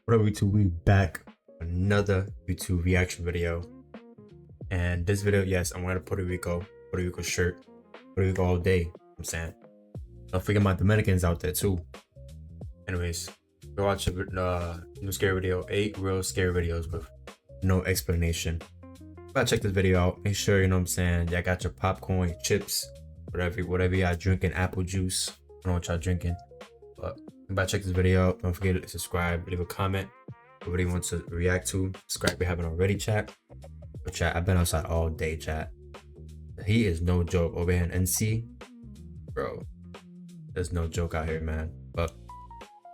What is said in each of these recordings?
What up, YouTube? We back with another YouTube reaction video, and this video, yes, I'm wearing a Puerto Rico shirt, Puerto Rico all day. I'm saying, don't forget my Dominicans out there too. Anyways, go watch a new scary video, 8 real scary videos with no explanation. Gotta check this video out. Make sure, you know what I'm saying, y'all got your popcorn, your chips, whatever y'all drinking, apple juice. I don't know what y'all drinking, but about to check this video out. Don't forget to subscribe, leave a comment. Whatever you want to react to, subscribe if you haven't already, chat. But chat, I've been outside all day, chat. He is no joke over here in NC, bro. There's no joke out here, man. But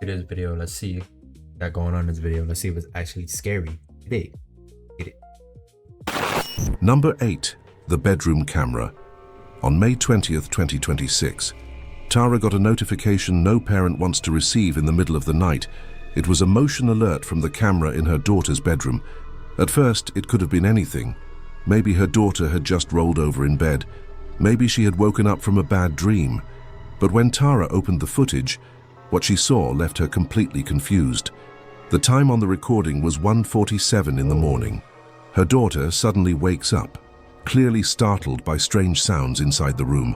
in this video, let's see what got going on in this video. Let's see if it's actually scary. Get it. Number 8. The bedroom camera. On May 20th, 2026, Tara got a notification no parent wants to receive in the middle of the night. It was a motion alert from the camera in her daughter's bedroom. At first, it could have been anything. Maybe her daughter had just rolled over in bed. Maybe she had woken up from a bad dream. But when Tara opened the footage, what she saw left her completely confused. The time on the recording was 1:47 in the morning. Her daughter suddenly wakes up, clearly startled by strange sounds inside the room.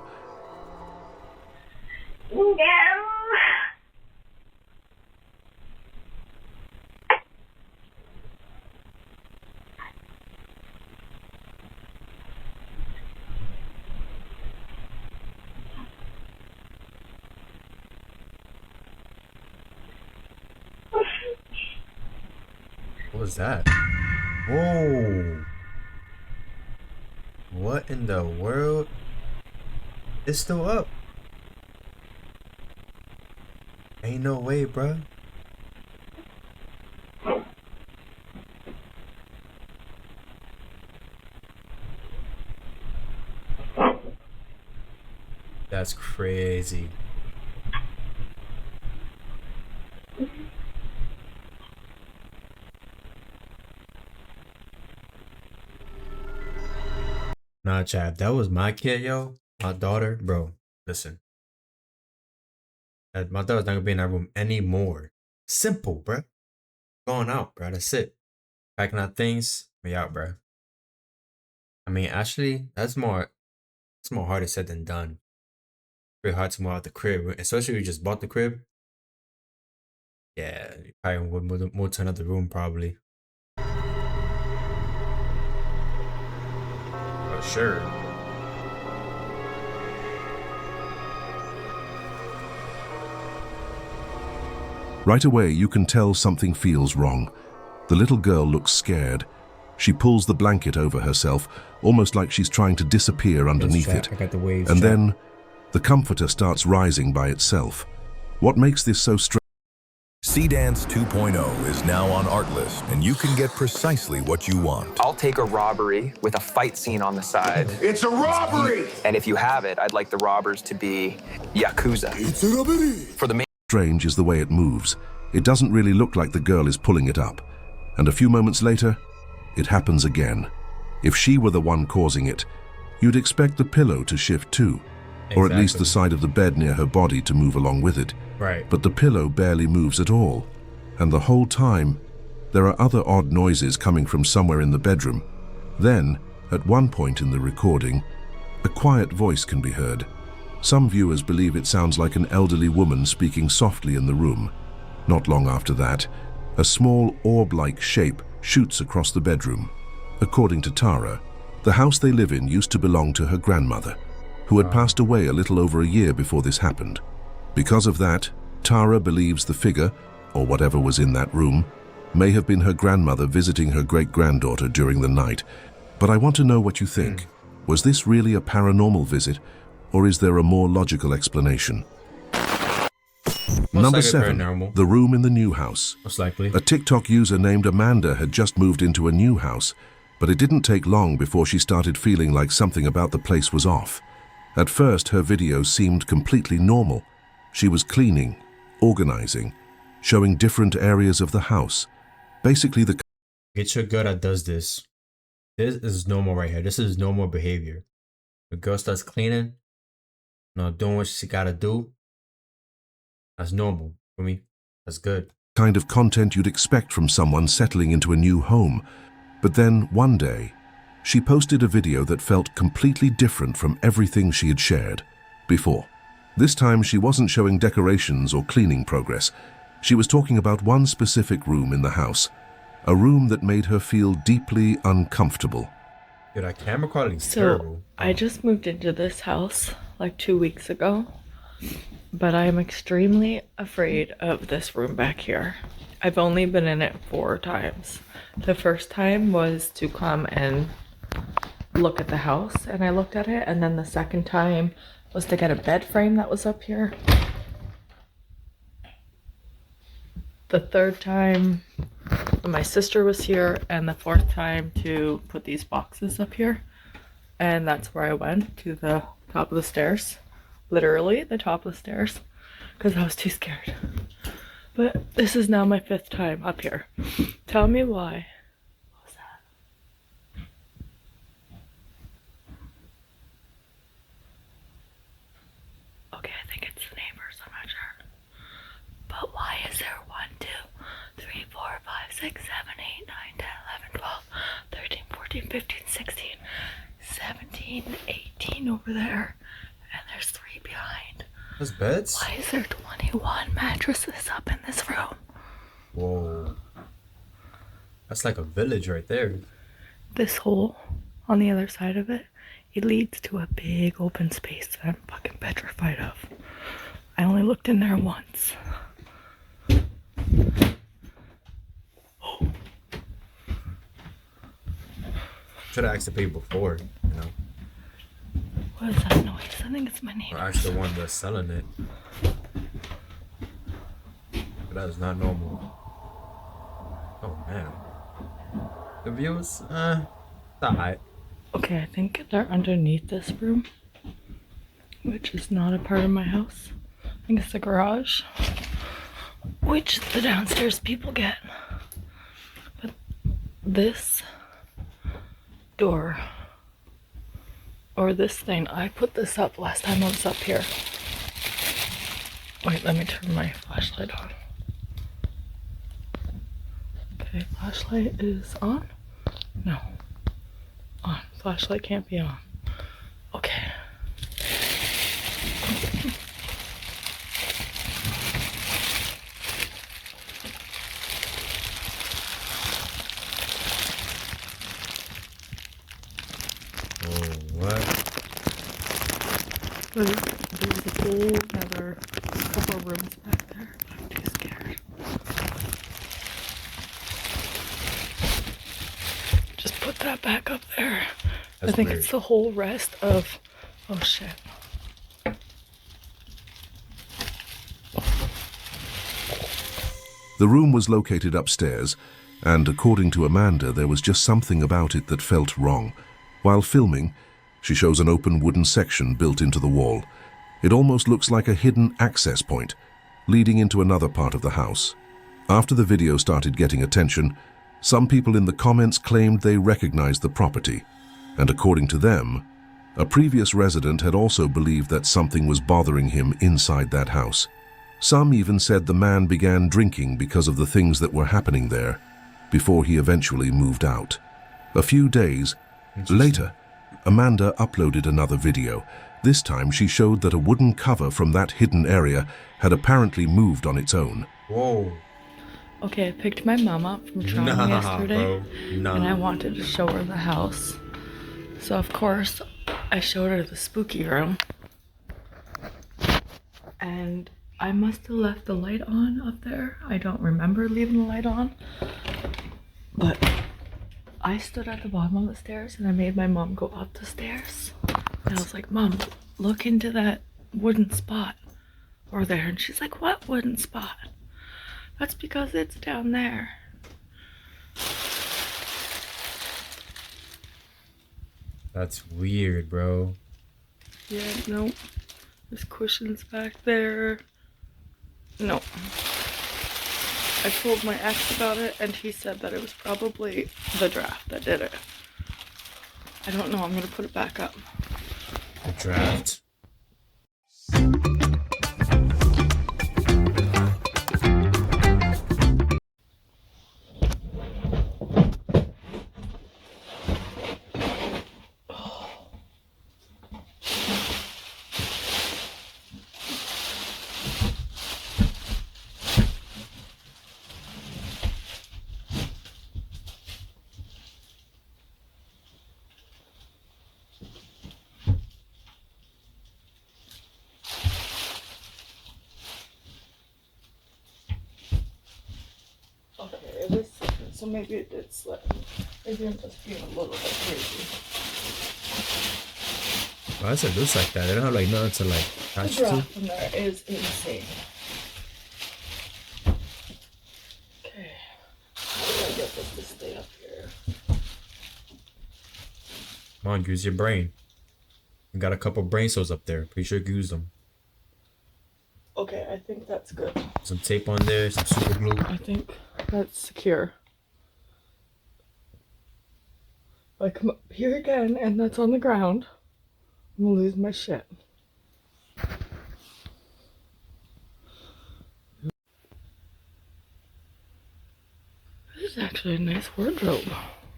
What was that? Whoa. What in the world? It's still up. Ain't no way, bruh. That's crazy. Nah, chat, that was my kid, yo. My daughter, bro. Listen. My daughter's not gonna be in that room anymore. Simple, bruh. Going out, bruh. That's it. Packing out things, we out, bruh. I mean, actually, it's more harder said than done. Very hard to move out the crib, especially if you just bought the crib. Yeah, you probably would move to another room, probably. For sure. Right away, you can tell something feels wrong. The little girl looks scared. She pulls the blanket over herself, almost like she's trying to disappear underneath it. I got the waves, and chat. then, the comforter starts rising by itself. What makes this so strange? Dance 2.0 is now on Artlist, and you can get precisely what you want. I'll take a robbery with a fight scene on the side. It's a robbery! And if you have it, I'd like the robbers to be Yakuza. It's a robbery! For the main Strange is the way it moves. It doesn't really look like the girl is pulling it up. And a few moments later, it happens again. If she were the one causing it, you'd expect the pillow to shift too, or at least the side of the bed near her body to move along with it. Right. But the pillow barely moves at all. And the whole time, there are other odd noises coming from somewhere in the bedroom. Then, at one point in the recording, a quiet voice can be heard. Some viewers believe it sounds like an elderly woman speaking softly in the room. Not long after that, a small orb-like shape shoots across the bedroom. According to Tara, the house they live in used to belong to her grandmother, who had passed away a little over a year before this happened. Because of that, Tara believes the figure, or whatever was in that room, may have been her grandmother visiting her great-granddaughter during the night. But I want to know what you think. Was this really a paranormal visit, or is there a more logical explanation? Number 7, paranormal. the room in the new house. Most likely. A TikTok user named Amanda had just moved into a new house, but it didn't take long before she started feeling like something about the place was off. At first, her videos seemed completely normal. She was cleaning, organizing, showing different areas of the house. Basically, the Get your girl that does this. This is normal right here. This is normal behavior. The girl starts cleaning, doing what she gotta do. That's normal for me. That's good. kind of content you'd expect from someone settling into a new home. But then, one day, she posted a video that felt completely different from everything she had shared before. This time, she wasn't showing decorations or cleaning progress. She was talking about one specific room in the house, a room that made her feel deeply uncomfortable. Dude, that camera quality is terrible. I just moved into this house like 2 weeks ago, but I am extremely afraid of this room back here. I've only been in it 4 times. The first time was to come and look at the house, and I looked at it, and then the second time was to get a bed frame that was up here. The third time when my sister was here, and the fourth time to put these boxes up here. And that's where I went, to the top of the stairs. Literally the top of the stairs, because I was too scared. But this is now my 5th time up here. Tell me why. What was that? Okay, I think it's the neighbors, I'm not sure. But why is there 1, 2, 3, 4, 5, 6, 7, 8, 9, 10, 11, 12, 13, 14, 15, 16, 17, 18 over there, and there's 3 behind. Those beds? Why is there 21 mattresses up in this room? Whoa. That's like a village right there. This hole on the other side of it, it leads to a big open space that I'm fucking petrified of. I only looked in there once. Should have asked the people before, you know. What is that noise? I think it's my neighbor. Or ask the one that's selling it. But that is not normal. Oh man. The views, it's alright. Okay, I think they're underneath this room, which is not a part of my house. I think it's the garage, which the downstairs people get. But this door, or this thing, I put this up last time I was up here. Wait, let me turn my flashlight on. Okay, flashlight is on? No. On. Flashlight can't be on. Okay. What? There's a whole other couple of rooms back there. I'm too scared. Just put that back up there. That's I think weird. it's the whole rest of... Oh shit. The room was located upstairs, and according to Amanda, there was just something about it that felt wrong. While filming, she shows an open wooden section built into the wall. It almost looks like a hidden access point, leading into another part of the house. After the video started getting attention, some people in the comments claimed they recognized the property, and according to them, a previous resident had also believed that something was bothering him inside that house. Some even said the man began drinking because of the things that were happening there, before he eventually moved out. A few days later, Amanda uploaded another video. This time she showed that a wooden cover from that hidden area had apparently moved on its own. Whoa. Okay, I picked my mom up from Toronto Nah, yesterday, bro. Nah. and I wanted to show her the house. So of course, I showed her the spooky room. And I must have left the light on up there. I don't remember leaving the light on. But I stood at the bottom of the stairs and I made my mom go up the stairs. And I was like, Mom, look into that wooden spot over there. And she's like, what wooden spot? That's because it's down there. That's weird, bro. Yeah, no. There's cushions back there. No. I told my ex about it and he said that it was probably the draft that did it. I don't know, I'm gonna put it back up. The draft. so maybe it did slip. Maybe I'm just being a little bit crazy. Why does it look like that? They don't have like nothing to like The attach to. draft in there is insane. Okay. How do I get this to stay up here? Come on, use your brain. You got a couple brain cells up there. Pretty sure you can use them. Okay, I think that's good. Some tape on there, some super glue. I think that's secure. If I come up here again and that's on the ground, I'm gonna lose my shit. This is actually a nice wardrobe.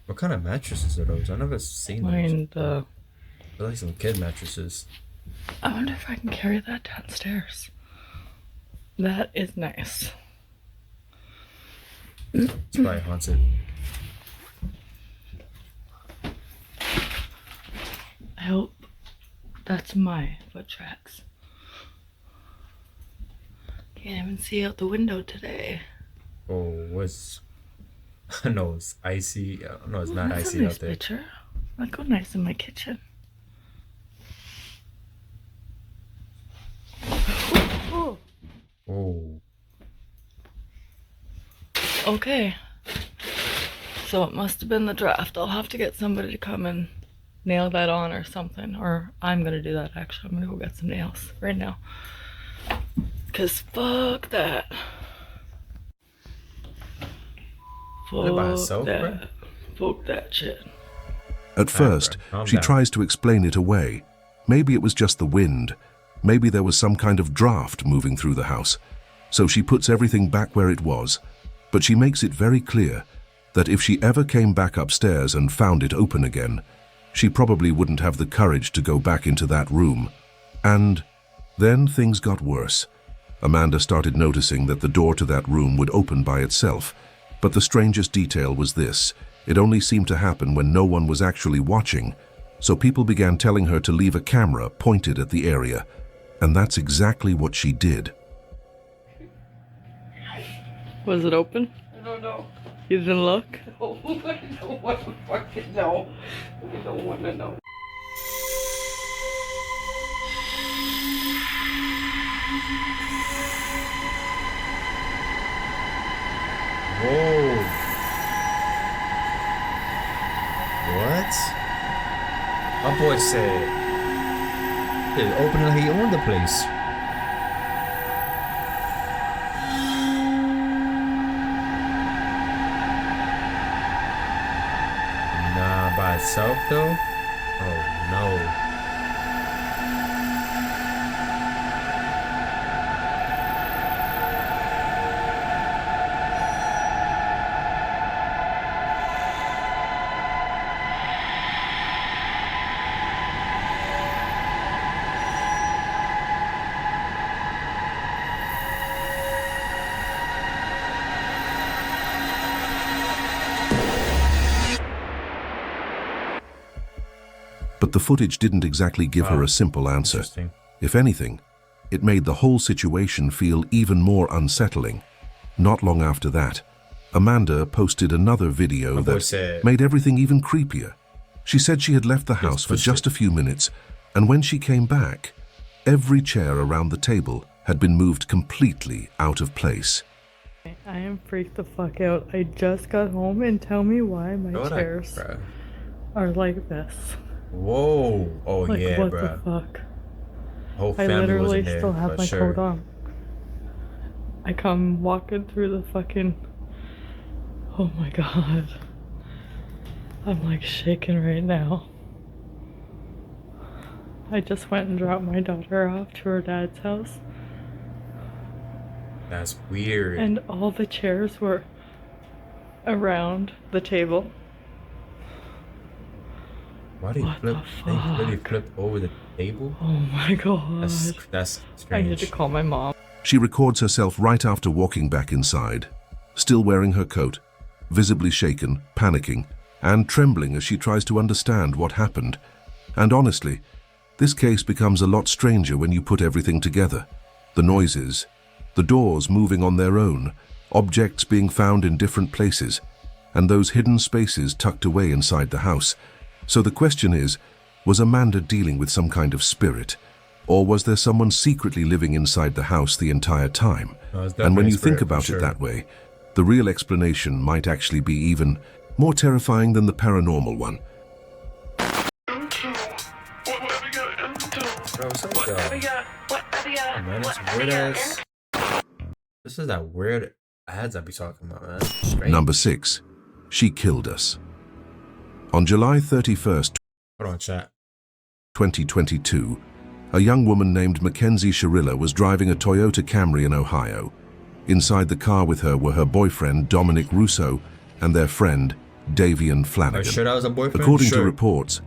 What kind of mattresses are those? I've never seen those. Mine, They're like some kid mattresses. I wonder if I can carry that downstairs. That is nice. It's probably haunted. I hope that's my foot tracks. Can't even see out the window today. Oh, what's... No, it's icy. No, it's not That's icy a nice out there. picture. I'd go nice in my kitchen. Oh. Oh. Okay. So it must have been the draft. I'll have to get somebody to come and nail that on or something. Or I'm gonna do that actually. I'm gonna go get some nails right now. Cause fuck that. Live by Fuck herself, bro? that. Fuck that shit. At first, calm she down. tries to explain it away. Maybe it was just the wind. Maybe there was some kind of draft moving through the house. So she puts everything back where it was. But she makes it very clear that if she ever came back upstairs and found it open again, she probably wouldn't have the courage to go back into that room. And then things got worse. Amanda started noticing that the door to that room would open by itself. But the strangest detail was this: it only seemed to happen when no one was actually watching. So people began telling her to leave a camera pointed at the area. And that's exactly what she did. Was it open? I don't know. You didn't look? Oh, I don't want to fucking know. I don't want to know. Whoa. What? My boy said it's opening like he owned the place. Nah, by itself though? Oh no. But the footage didn't exactly give her a simple answer. Interesting. If anything, it made the whole situation feel even more unsettling. Not long after that, Amanda posted another video My boy that said- made everything even creepier. She said she had left the house for pushed just it. a few minutes, and when she came back, every chair around the table had been moved completely out of place. I am freaked the fuck out. I just got home and tell me why my Bro, chairs bruh. are like this. Whoa. Oh Like yeah, what bro. the fuck? Whole I family literally wasn't there, still have but my sure. coat on. I come walking through the fucking... Oh my god. I'm like shaking right now. I just went and dropped my daughter off to her dad's house. That's weird. And all the chairs were around the table. Why did he What flip? the They really fuck? flipped over the table? Oh my god. That's I need to strange. call my mom. She records herself right after walking back inside, still wearing her coat, visibly shaken, panicking, and trembling as she tries to understand what happened. And honestly, this case becomes a lot stranger when you put everything together. The noises, the doors moving on their own, objects being found in different places. and those hidden spaces tucked away inside the house. So the question is, was Amanda dealing with some kind of spirit? Or was there someone secretly living inside the house the entire time? And when you think about it that way, the real explanation might actually be even more terrifying than the paranormal one. Bro, what's up, y'all? Oh, man, it's weird ass. This is that weird ads I be talking about, man. Strange. Number 6. She killed us. On July 31st, Hold on, chat. 2022, a young woman named Mackenzie Sharilla was driving a Toyota Camry in Ohio. Inside the car with her were her boyfriend, Dominic Russo, and their friend, Davian Flanagan. Are you sure that was a boyfriend? According to reports,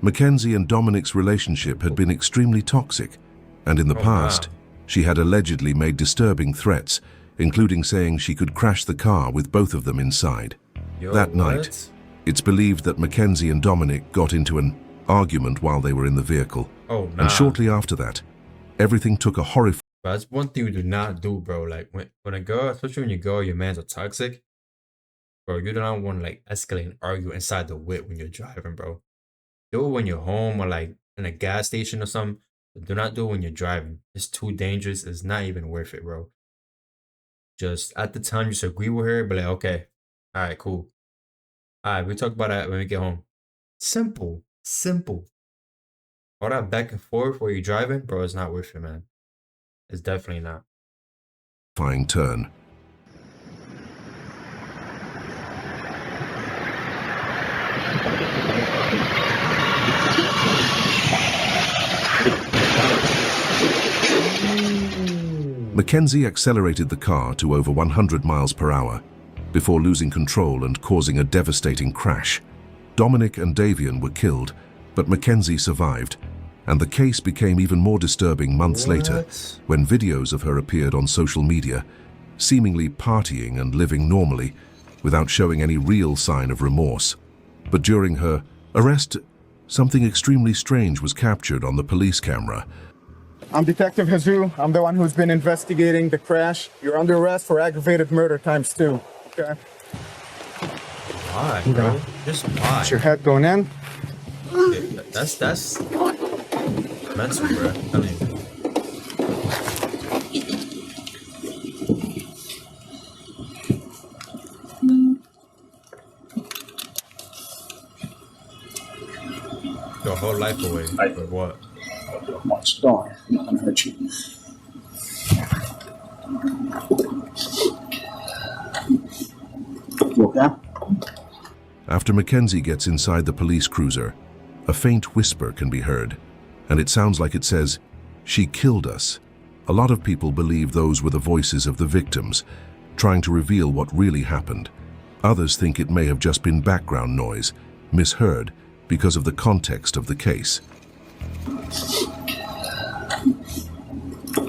Mackenzie and Dominic's relationship had been extremely toxic, and in the past, she had allegedly made disturbing threats, including saying she could crash the car with both of them inside. That night, it's believed that Mackenzie and Dominic got into an argument while they were in the vehicle. And shortly after that, everything took a horrifying... That's one thing we do not do, bro. Like, when a girl, especially when your girl, your mans are toxic, bro, you do not want to, like, escalate and argue inside the whip when you're driving, bro. Do it when you're home or, like, in a gas station or something. But do not do it when you're driving. It's too dangerous. It's not even worth it, bro. Just, at the time, just agree with her, but like, okay, all right, cool. All right, we talk about that when we get home. Simple. Simple. All that back and forth while you're driving, bro, it's not worth it, man. It's definitely not. turn. Mackenzie accelerated the car to over 100 miles per hour before losing control and causing a devastating crash. Dominic and Davian were killed, but Mackenzie survived, and the case became even more disturbing months later when videos of her appeared on social media, seemingly partying and living normally without showing any real sign of remorse. But during her arrest, something extremely strange was captured on the police camera. I'm Detective Jesus. I'm the one who's been investigating the crash. You're under arrest for aggravated murder ×2. Okay? Why, bro? Just why? Is your head going in? Yeah, that's mental, bro. I mean, your whole life away for what? Much die. I'm not gonna hurt you. You okay? After Mackenzie gets inside the police cruiser, a faint whisper can be heard, and it sounds like it says, "She killed us." A lot of people believe those were the voices of the victims, trying to reveal what really happened. Others think it may have just been background noise, misheard because of the context of the case.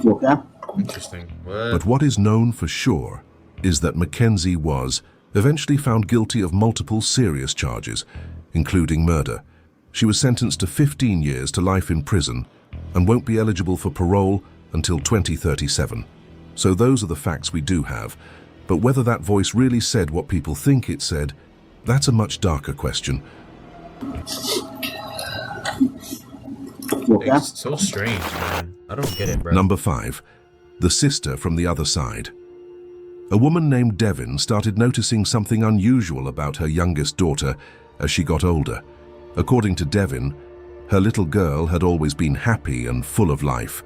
You okay? Interesting. What? But what is known for sure is that Mackenzie was eventually found guilty of multiple serious charges, including murder. She was sentenced to 15 years to life in prison and won't be eligible for parole until 2037. So those are the facts we do have. But whether that voice really said what people think it said, that's a much darker question. You okay? It's so strange, man. I don't get it, bro. Number 5. The sister from the other side. A woman named Devin started noticing something unusual about her youngest daughter as she got older. According to Devin, her little girl had always been happy and full of life.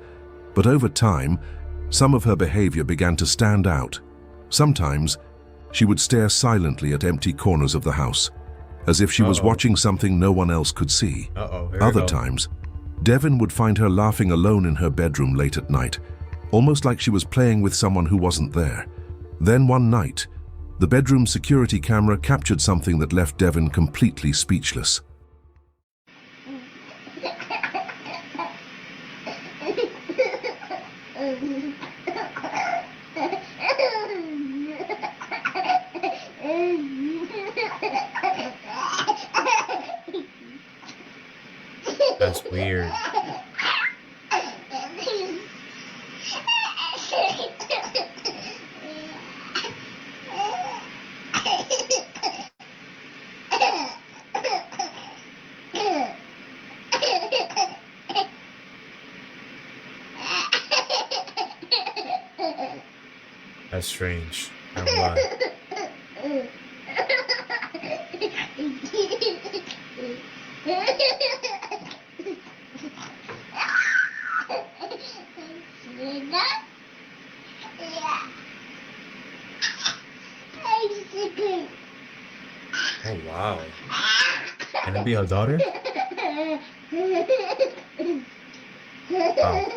But over time, some of her behavior began to stand out. Sometimes, she would stare silently at empty corners of the house, as if she was watching something no one else could see. Other times, Devin would find her laughing alone in her bedroom late at night, almost like she was playing with someone who wasn't there. Then one night, the bedroom security camera captured something that left Devin completely speechless. That's weird. That's strange. Not gonna lie. Oh wow. Can it be her daughter? Wow.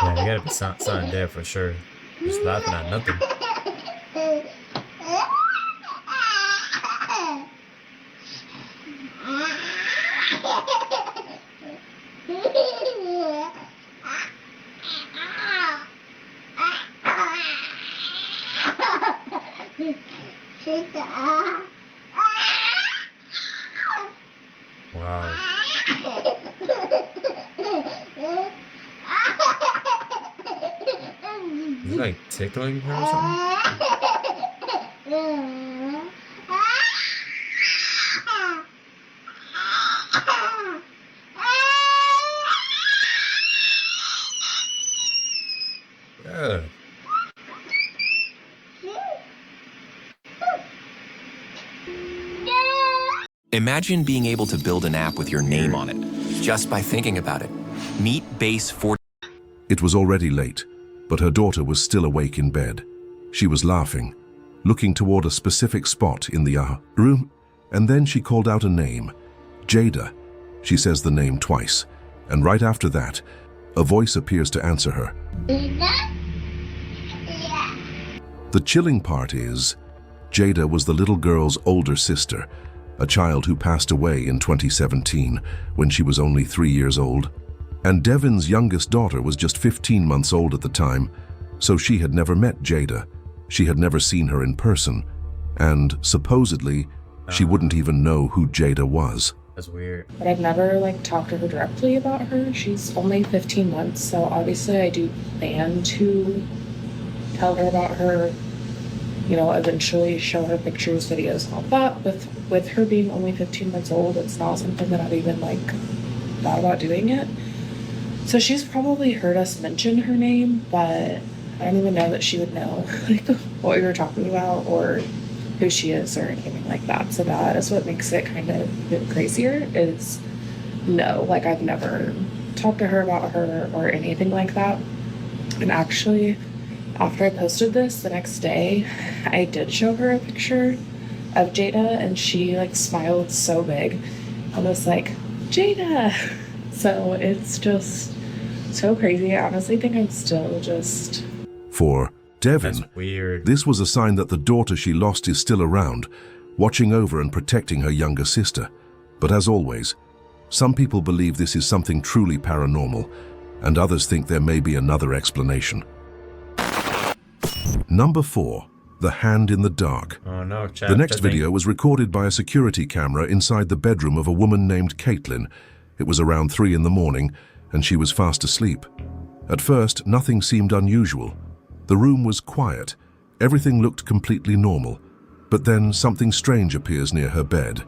Yeah, there gotta be something there for sure. Just laughing at nothing. Wow. Is it like tickling her or something? Yeah. Imagine being able to build an app with your name on it, just by thinking about it. Meet Base 40. It was already late, but her daughter was still awake in bed. She was laughing, looking toward a specific spot in the room, and then she called out a name, Jada. She says the name twice, and right after that, a voice appears to answer her. The chilling part is, Jada was the little girl's older sister, a child who passed away in 2017 when she was only 3 years old. And Devin's youngest daughter was just 15 months old at the time, so she had never met Jada. She had never seen her in person, and supposedly, she wouldn't even know who Jada was. That's weird. But I've never talked to her directly about her. She's only 15 months, so obviously I do plan to tell her about her, eventually show her pictures, videos, and all that. With her being only 15 months old, it's not something that I've even thought about doing it. So she's probably heard us mention her name, but I don't even know that she would know what we were talking about or who she is or anything like that. So that is what makes it kind of a bit crazier is no, I've never talked to her about her or anything like that. And actually, after I posted this the next day, I did show her a picture of Jada and she smiled so big. I was like, Jada! So it's just so crazy. I honestly think I'm still just... For Devin, That's weird. this was a sign that the daughter she lost is still around, watching over and protecting her younger sister. But as always, some people believe this is something truly paranormal, and others think there may be another explanation. Number 4. The Hand in the Dark. Oh no, chat. The next video was recorded by a security camera inside the bedroom of a woman named Caitlin. It was around 3 in the morning, and she was fast asleep. At first, nothing seemed unusual. The room was quiet. Everything looked completely normal. But then something strange appears near her bed.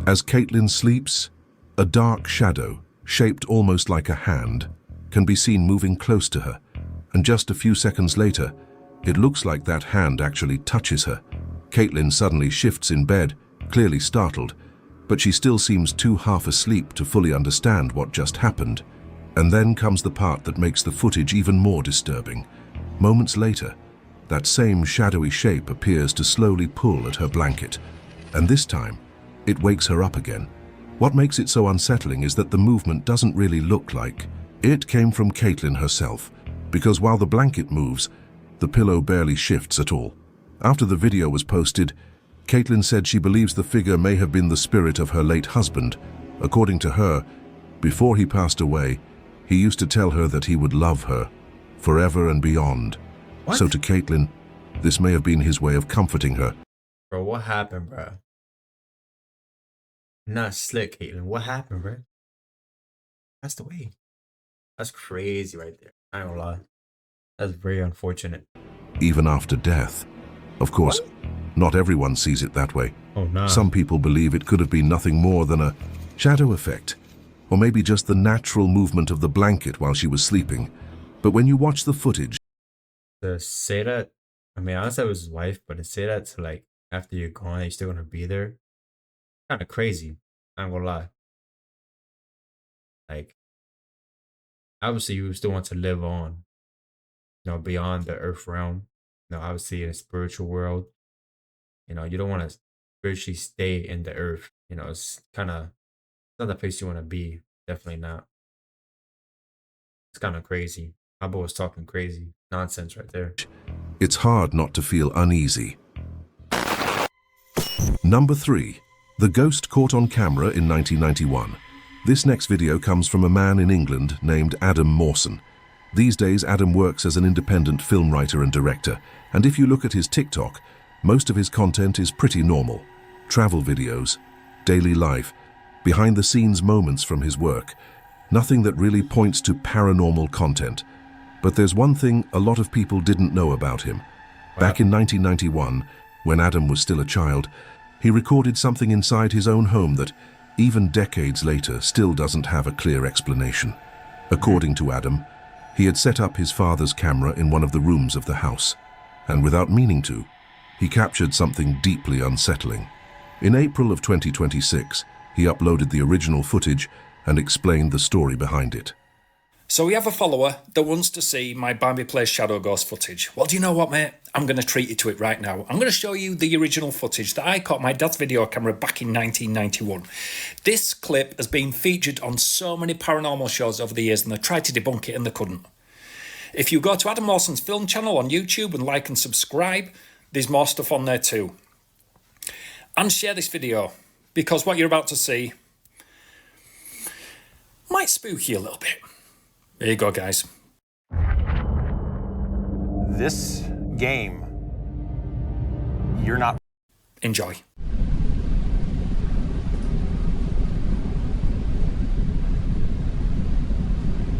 As Caitlin sleeps, a dark shadow, shaped almost like a hand, can be seen moving close to her. and just a few seconds later, it looks like that hand actually touches her. Caitlin suddenly shifts in bed, clearly startled, but she still seems too half asleep to fully understand what just happened. And then comes the part that makes the footage even more disturbing. Moments later, that same shadowy shape appears to slowly pull at her blanket, and this time, it wakes her up again. What makes it so unsettling is that the movement doesn't really look like it came from Caitlin herself, because while the blanket moves, the pillow barely shifts at all. After the video was posted, Caitlin said she believes the figure may have been the spirit of her late husband. According to her, before he passed away, he used to tell her that he would love her forever and beyond. What? So to Caitlin, this may have been his way of comforting her. Bro, what happened, bro? Not slick, Caitlin. What happened, bro? Passed away. That's crazy right there. I ain't gonna lie. That's very unfortunate. Even after death. Of course, not everyone sees it that way. Oh, nah. Some people believe it could have been nothing more than a shadow effect, or maybe just the natural movement of the blanket while she was sleeping. But when you watch the footage, To say that, I mean, honestly, it was his wife, but to say that to like, after you're gone, you're still gonna be there, kind of crazy. I ain't gonna lie. Like, obviously, you still want to live on, you know, beyond the earth realm. You know, obviously, in a spiritual world, you know, you don't want to spiritually stay in the earth. You know, it's kind of not the place you want to be. Definitely not. It's kind of crazy. My boy was talking crazy nonsense right there. it's hard not to feel uneasy. Number 3. The ghost caught on camera in 1991. This next video comes from a man in England named Adam Mawson. These days, Adam works as an independent film writer and director, and if you look at his TikTok, most of his content is pretty normal. Travel videos, daily life, behind-the-scenes moments from his work. Nothing that really points to paranormal content. But there's one thing a lot of people didn't know about him. Back in 1991, when Adam was still a child, he recorded something inside his own home that, even decades later, still doesn't have a clear explanation. According to Adam, he had set up his father's camera in one of the rooms of the house, and without meaning to, he captured something deeply unsettling. In April of 2026, he uploaded the original footage and explained the story behind it. So we have a follower that wants to see my Bambi Plays Shadow Ghost footage. Well, do you know what, mate? I'm going to treat you to it right now. I'm going to show you the original footage that I caught my dad's video camera back in 1991. This clip has been featured on so many paranormal shows over the years, and they tried to debunk it and they couldn't. If you go to Adam Mawson's film channel on YouTube and like and subscribe, there's more stuff on there too. And share this video, because what you're about to see might spook you a little bit. There you go, guys. This game, you're not... Enjoy.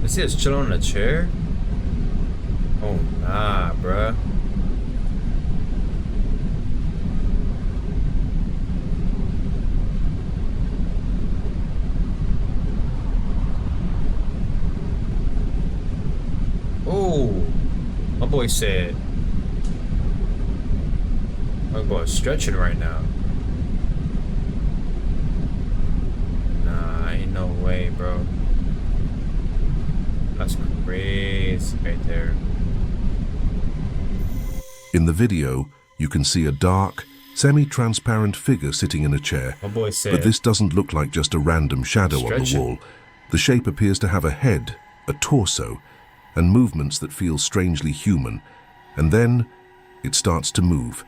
Is he just chilling on a chair? Oh, nah, bruh. Oh, my boy said, my boy's stretching right now. Nah, ain't no way, bro. That's crazy right there. In the video, you can see a dark, semi-transparent figure sitting in a chair. My boy said, but this doesn't look like just a random shadow on the wall. The shape appears to have a head, a torso, and movements that feel strangely human. And then it starts to move.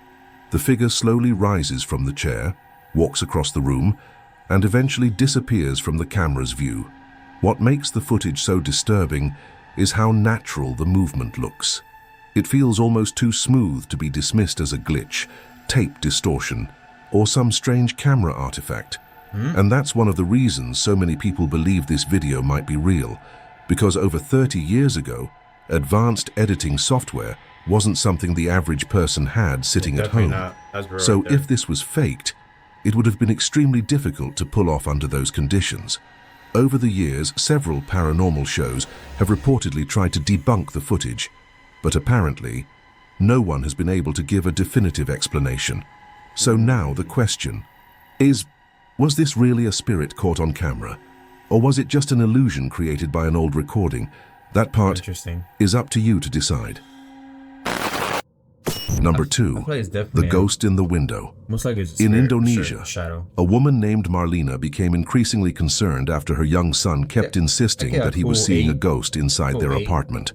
The figure slowly rises from the chair, walks across the room, and eventually disappears from the camera's view. What makes the footage so disturbing is how natural the movement looks. It feels almost too smooth to be dismissed as a glitch, tape distortion, or some strange camera artifact. And that's one of the reasons so many people believe this video might be real, because over 30 years ago, advanced editing software wasn't something the average person had sitting at home. So if this was faked, it would have been extremely difficult to pull off under those conditions. Over the years, several paranormal shows have reportedly tried to debunk the footage, But apparently, no one has been able to give a definitive explanation. So now the question is, was this really a spirit caught on camera? Or was it just an illusion created by an old recording? That part is up to you to decide. Number 2, the ghost in the window. In Indonesia, a woman named Marlena became increasingly concerned after her young son kept insisting that he was seeing a ghost inside their apartment.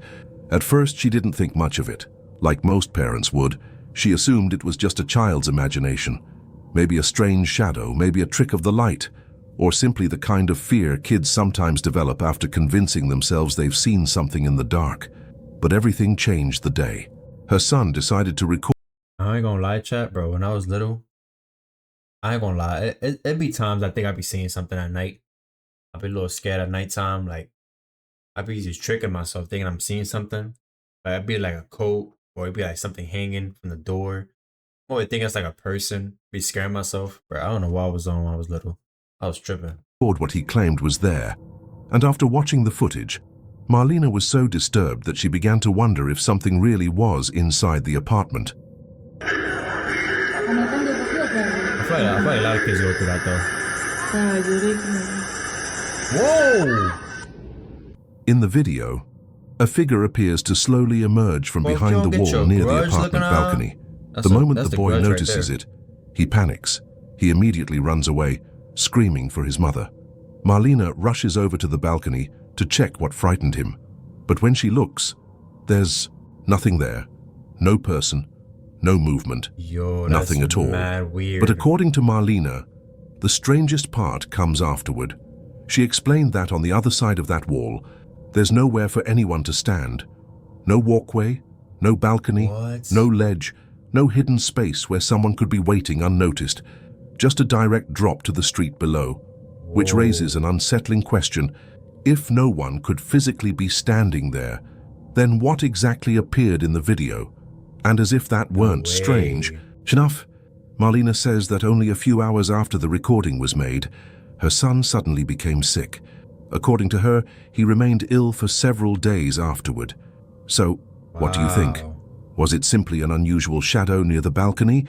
At first, she didn't think much of it. Like most parents would, she assumed it was just a child's imagination. Maybe a strange shadow, maybe a trick of the light, or simply the kind of fear kids sometimes develop after convincing themselves they've seen something in the dark. But everything changed the day. Her son decided to record. I ain't gonna lie, chat, bro. When I was little, I ain't gonna lie. It'd be times I think I'd be seeing something at night. I'd be a little scared at nighttime. Like, I'd be just tricking myself thinking I'm seeing something. Like, it'd be like a coat, or it'd be like something hanging from the door. Or I think it's like a person. Be scaring myself. But I don't know what I was on when I was little. I was tripping. What he claimed was there. And after watching the footage, Marlena was so disturbed that she began to wonder if something really was inside the apartment. I feel like a lot of kids go through that though. Whoa! In the video, a figure appears to slowly emerge from behind the wall near the apartment balcony. The moment the boy notices it, he panics. He immediately runs away, screaming for his mother. Marlena rushes over to the balcony to check what frightened him. But when she looks, there's nothing there. No person, no movement, nothing at all. But according to Marlena, the strangest part comes afterward. She explained that on the other side of that wall, there's nowhere for anyone to stand. No walkway, no balcony, no ledge, no hidden space where someone could be waiting unnoticed. Just a direct drop to the street below, which raises an unsettling question. If no one could physically be standing there, then what exactly appeared in the video? And as if that weren't strange enough, Marlena says that only a few hours after the recording was made, her son suddenly became sick. According to her, he remained ill for several days afterward. So, what do you think? Was it simply an unusual shadow near the balcony?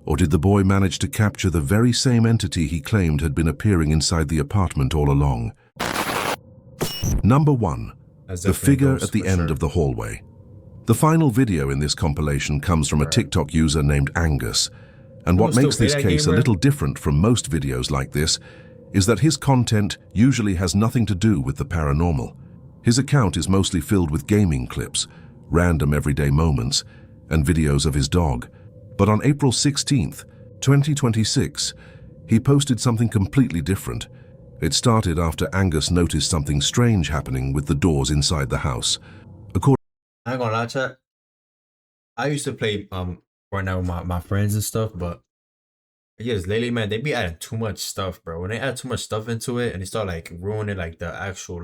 Or did the boy manage to capture the very same entity he claimed had been appearing inside the apartment all along? Number 1, the figure at the end of the hallway. The final video in this compilation comes from a TikTok user named Angus. And what makes this case a little different from most videos like this is that his content usually has nothing to do with the paranormal. His account is mostly filled with gaming clips, random everyday moments, and videos of his dog. But on April 16th, 2026, he posted something completely different. It started after Angus noticed something strange happening with the doors inside the house. I ain't gonna lie, chat. I used to play right now with my friends and stuff, but yes, lately, man, they be adding too much stuff, bro. When they add too much stuff into it and they start like ruining like the actual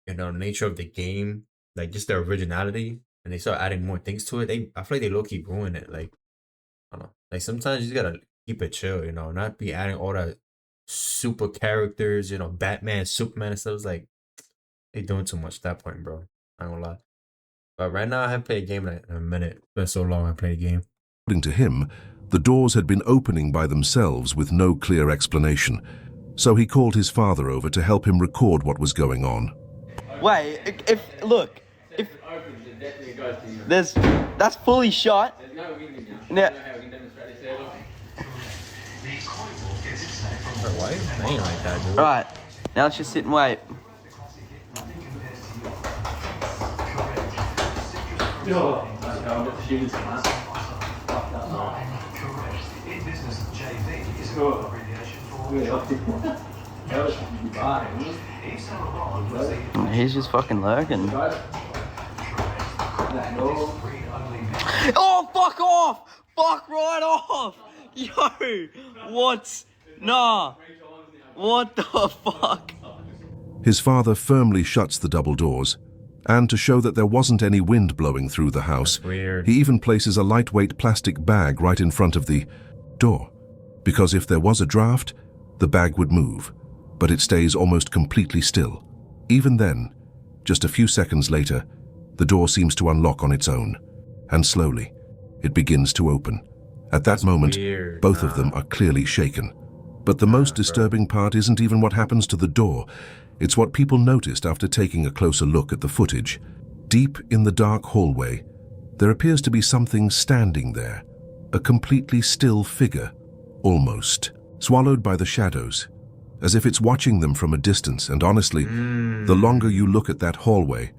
nature of the game, like just the originality, and they start adding more things to it, I feel like they low-key ruin it. Like, I don't know. Like sometimes you just gotta keep it chill, not be adding all that super characters, Batman, Superman and stuff. It's like they doing too much at that point, bro. I ain't gonna lie. But right now I haven't played a game in a minute. It's been so long I played a game. According to him, the doors had been opening by themselves with no clear explanation. So he called his father over to help him record what was going on. Wait, if that's fully shot. Now, why are you playing like that, dude? Right, now let's just sit and wait. He's just fucking lurking. Oh, fuck off! Fuck right off! Yo! What? Nah. What the fuck? His father firmly shuts the double doors, and to show that there wasn't any wind blowing through the house, he even places a lightweight plastic bag right in front of the door, because if there was a draft, the bag would move, but it stays almost completely still. Even then, just a few seconds later, The door seems to unlock on its own, and slowly, it begins to open. At that moment, weird. both of them are clearly shaken. But the most disturbing part isn't even what happens to the door. It's what people noticed after taking a closer look at the footage. Deep in the dark hallway, there appears to be something standing there. A completely still figure, almost, swallowed by the shadows, as if it's watching them from a distance. And honestly, the longer you look at that hallway,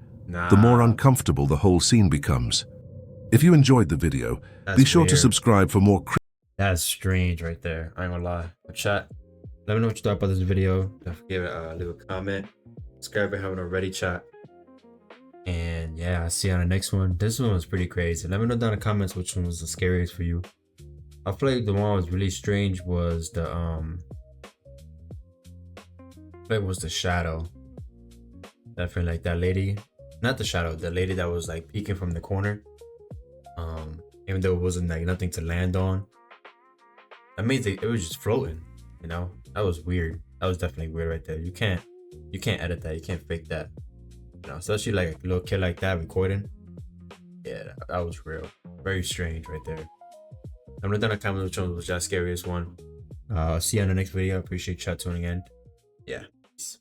the more uncomfortable the whole scene becomes. If you enjoyed the video, be sure to subscribe for more. That's strange right there. I ain't gonna lie. But chat, let me know what you thought about this video. Don't forget to leave a comment. Subscribe if you haven't already, chat. And yeah, I'll see you on the next one. This one was pretty crazy. Let me know down in the comments which one was the scariest for you. I feel like the one that was really strange was the it was the shadow. Definitely like that lady. Not the shadow, the lady that was like peeking from the corner. Even though it wasn't like nothing to land on. I mean, it was just floating, you know. That was weird. That was definitely weird right there. You can't edit that. You can't fake that. You know, especially like a little kid like that recording. Yeah, that was real. Very strange right there. I'm not done a comment which one was that scariest one. I'll see you on the next video. I appreciate chat tuning in. Yeah. Peace.